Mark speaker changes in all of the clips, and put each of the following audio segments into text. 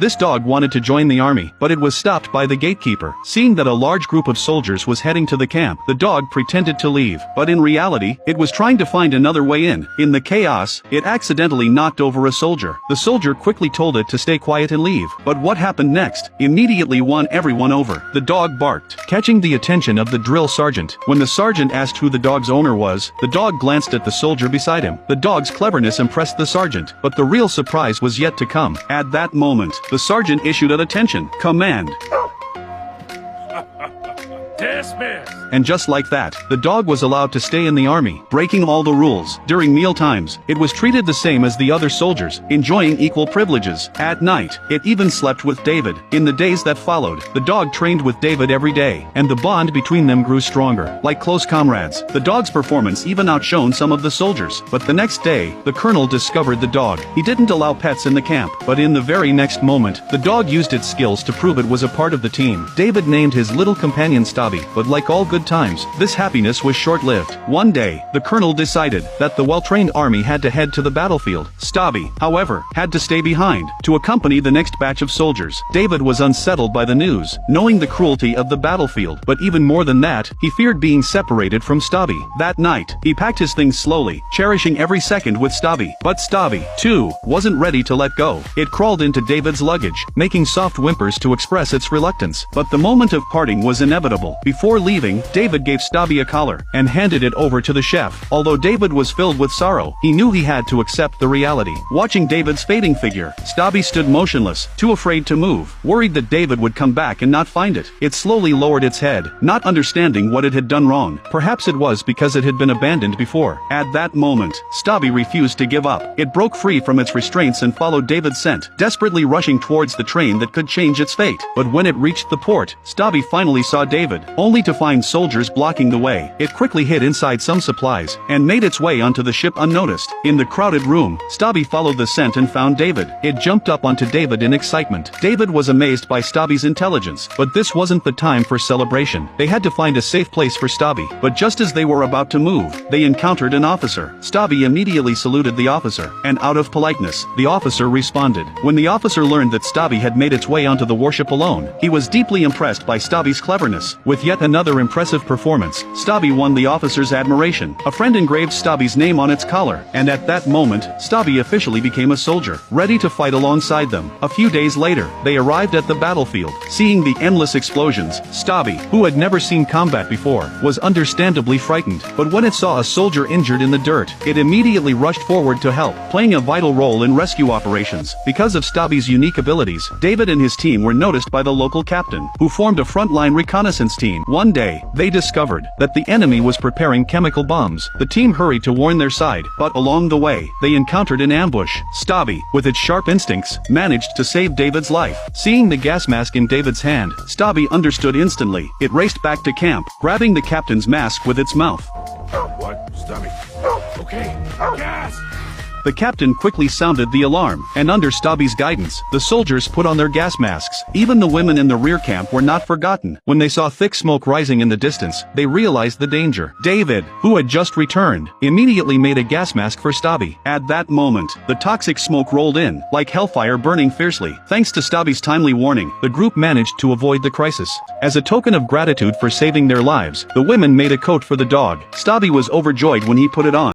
Speaker 1: This dog wanted to join the army, but it was stopped by the gatekeeper. Seeing that a large group of soldiers was heading to the camp, the dog pretended to leave, but in reality, it was trying to find another way in. In the chaos, it accidentally knocked over a soldier. The soldier quickly told it to stay quiet and leave, but what happened next immediately won everyone over. The dog barked, catching the attention of the drill sergeant. When the sergeant asked who the dog's owner was, the dog glanced at the soldier beside him. The dog's cleverness impressed the sergeant, but the real surprise was yet to come. At that moment, the sergeant issued an attention command.
Speaker 2: Dismiss!
Speaker 1: And just like that, the dog was allowed to stay in the army, breaking all the rules. During meal times, it was treated the same as the other soldiers, enjoying equal privileges. At night, it even slept with David. In the days that followed, the dog trained with David every day, and the bond between them grew stronger. Like close comrades, the dog's performance even outshone some of the soldiers. But the next day, the colonel discovered the dog. He didn't allow pets in the camp, but in the very next moment, the dog used its skills to prove it was a part of the team. David named his little companion Stubby, but like all good times, this happiness was short-lived. One day, the colonel decided that the well-trained army had to head to the battlefield. Stubby, however, had to stay behind to accompany the next batch of soldiers. David was unsettled by the news, knowing the cruelty of the battlefield, but even more than that, he feared being separated from Stubby. That night, he packed his things slowly, cherishing every second with Stubby. But Stubby, too, wasn't ready to let go. It crawled into David's luggage, making soft whimpers to express its reluctance. But the moment of parting was inevitable. Before leaving, David gave Stubby a collar and handed it over to the chef. Although David was filled with sorrow, he knew he had to accept the reality. Watching David's fading figure, Stubby stood motionless, too afraid to move, worried that David would come back and not find it. It slowly lowered its head, not understanding what it had done wrong. Perhaps it was because it had been abandoned before. At that moment, Stubby refused to give up. It broke free from its restraints and followed David's scent, desperately rushing towards the train that could change its fate. But when it reached the port, Stubby finally saw David, only to find soldiers blocking the way. It quickly hid inside some supplies, and made its way onto the ship unnoticed. In the crowded room, Stubby followed the scent and found David. It jumped up onto David in excitement. David was amazed by Stubby's intelligence, but this wasn't the time for celebration. They had to find a safe place for Stubby, but just as they were about to move, they encountered an officer. Stubby immediately saluted the officer, and out of politeness, the officer responded. When the officer learned that Stubby had made its way onto the warship alone, he was deeply impressed by Stubby's cleverness. With yet another impressive performance, Stubby won the officer's admiration. A friend engraved Stubby's name on its collar, and at that moment, Stubby officially became a soldier, ready to fight alongside them. A few days later, they arrived at the battlefield. Seeing the endless explosions, Stubby, who had never seen combat before, was understandably frightened. But when it saw a soldier injured in the dirt, it immediately rushed forward to help, playing a vital role in rescue operations. Because of Stubby's unique abilities, David and his team were noticed by the local captain, who formed a frontline reconnaissance team. One day, they discovered that the enemy was preparing chemical bombs. The team hurried to warn their side, but along the way, they encountered an ambush. Stubby, with its sharp instincts, managed to save David's life. Seeing the gas mask in David's hand, Stubby understood instantly. It raced back to camp, grabbing the captain's mask with its mouth.
Speaker 2: What? Stubby. Okay, gas!
Speaker 1: The captain quickly sounded the alarm, and under Stubby's guidance, the soldiers put on their gas masks. Even the women in the rear camp were not forgotten. When they saw thick smoke rising in the distance, they realized the danger. David, who had just returned, immediately made a gas mask for Stubby. At that moment, the toxic smoke rolled in, like hellfire burning fiercely. Thanks to Stubby's timely warning, the group managed to avoid the crisis. As a token of gratitude for saving their lives, the women made a coat for the dog. Stubby was overjoyed when he put it on.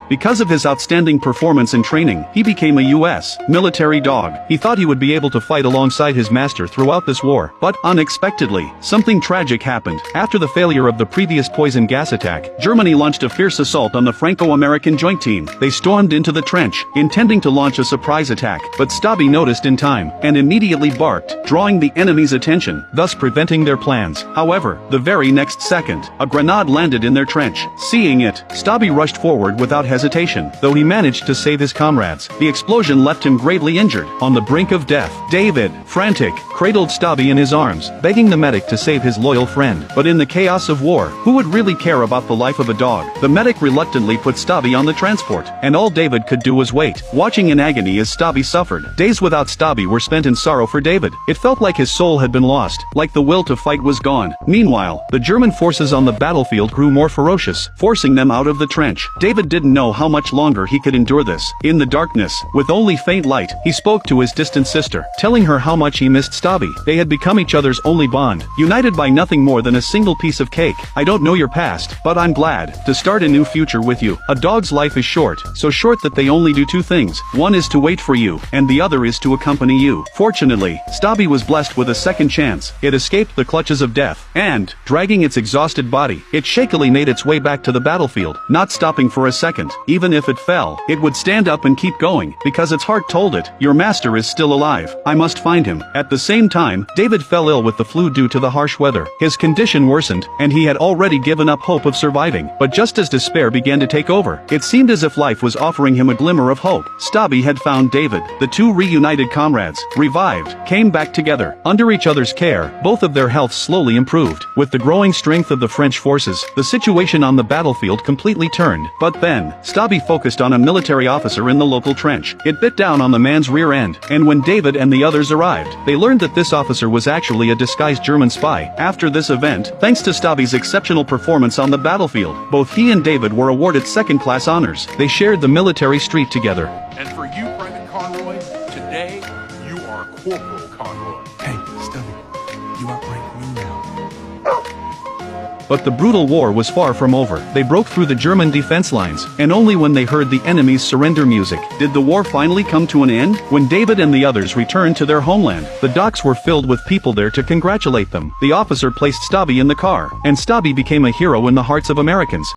Speaker 1: Because of his outstanding performance and training, he became a U.S. military dog. He thought he would be able to fight alongside his master throughout this war, but unexpectedly, something tragic happened. After the failure of the previous poison gas attack, Germany launched a fierce assault on the Franco-American joint team. They stormed into the trench, intending to launch a surprise attack, but Stubby noticed in time, and immediately barked, drawing the enemy's attention, thus preventing their plans. However, the very next second, a grenade landed in their trench. Seeing it, Stubby rushed forward without hesitation, though he managed to save his comrades. The explosion left him gravely injured, on the brink of death. David, frantic, cradled Stubby in his arms, begging the medic to save his loyal friend. But in the chaos of war, who would really care about the life of a dog? The medic reluctantly put Stubby on the transport, and all David could do was wait, watching in agony as Stubby suffered. Days without Stubby were spent in sorrow for David. It felt like his soul had been lost, like the will to fight was gone. Meanwhile, the German forces on the battlefield grew more ferocious, forcing them out of the trench. David didn't know know how much longer he could endure this. In the darkness, with only faint light, he spoke to his distant sister, telling her how much he missed Stubby. They had become each other's only bond, united by nothing more than a single piece of cake. I don't know your past, but I'm glad to start a new future with you. A dog's life is short, so short that they only do two things. One is to wait for you, and the other is to accompany you. Fortunately, Stubby was blessed with a second chance. It escaped the clutches of death, and, dragging its exhausted body, it shakily made its way back to the battlefield, not stopping for a second. Even if it fell, it would stand up and keep going, because its heart told it, your master is still alive. I must find him. At the same time, David fell ill with the flu due to the harsh weather. His condition worsened, and he had already given up hope of surviving. But just as despair began to take over, it seemed as if life was offering him a glimmer of hope. Stubby had found David. The two reunited comrades, revived, came back together. Under each other's care, both of their health slowly improved. With the growing strength of the French forces, the situation on the battlefield completely turned. But then, Stubby focused on a military officer in the local trench. It bit down on the man's rear end, and when David and the others arrived, they learned that this officer was actually a disguised German spy. After this event, thanks to Stubby's exceptional performance on the battlefield, both he and David were awarded second-class honors. They shared the military street together.
Speaker 2: And for you, Private Conroy, today, you are Corporal Conroy.
Speaker 3: Hey, Stubby, you outrank me now.
Speaker 1: But the brutal war was far from over. They broke through the German defense lines, and only when they heard the enemy's surrender music did the war finally come to an end. When David and the others returned to their homeland, the docks were filled with people there to congratulate them. The officer placed Stubby in the car, and Stubby became a hero in the hearts of Americans.